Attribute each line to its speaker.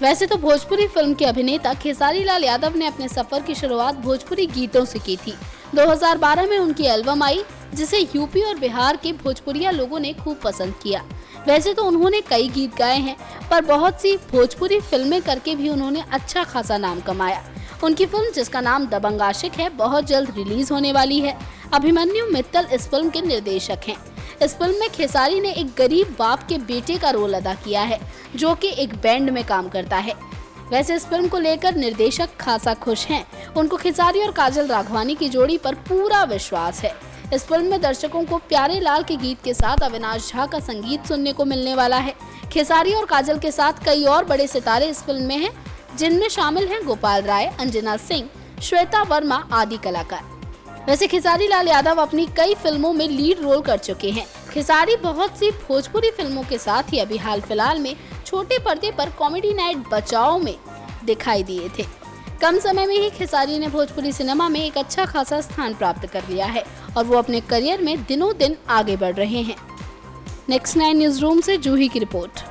Speaker 1: वैसे तो भोजपुरी फिल्म के अभिनेता खेसारी लाल यादव ने अपने सफर की शुरुआत भोजपुरी गीतों से की थी। 2012 में उनकी एल्बम आई, जिसे यूपी और बिहार के भोजपुरिया लोगों ने खूब पसंद किया। वैसे तो उन्होंने कई गीत गाए हैं, पर बहुत सी भोजपुरी फिल्में करके भी उन्होंने अच्छा खासा नाम कमाया। उनकी फिल्म जिसका नाम दबंग आशिक है, बहुत जल्द रिलीज होने वाली है। अभिमन्यु मित्तल इस फिल्म के निर्देशक हैं। इस फिल्म में खेसारी ने एक गरीब बाप के बेटे का रोल अदा किया है, जो कि एक बैंड में काम करता है। वैसे इस फिल्म को लेकर निर्देशक खासा खुश हैं। उनको खेसारी और काजल राघवानी की जोड़ी पर पूरा विश्वास है। इस फिल्म में दर्शकों को प्यारे लाल के गीत के साथ अविनाश झा का संगीत सुनने को मिलने वाला है। खेसारी और काजल के साथ कई और बड़े सितारे इस फिल्म में हैं, जिनमें शामिल हैं गोपाल राय, अंजना सिंह, श्वेता वर्मा आदि कलाकार। वैसे खेसारी लाल यादव अपनी कई फिल्मों में लीड रोल कर चुके हैं। खेसारी बहुत सी भोजपुरी फिल्मों के साथ ही अभी हाल फिलहाल में छोटे पर्दे पर कॉमेडी नाइट बचाओ में दिखाई दिए थे। कम समय में ही खेसारी ने भोजपुरी सिनेमा में एक अच्छा खासा स्थान प्राप्त कर लिया है और वो अपने करियर में दिनों दिन आगे बढ़ रहे हैं। नेक्स्ट 9 न्यूज रूम से जूही की रिपोर्ट।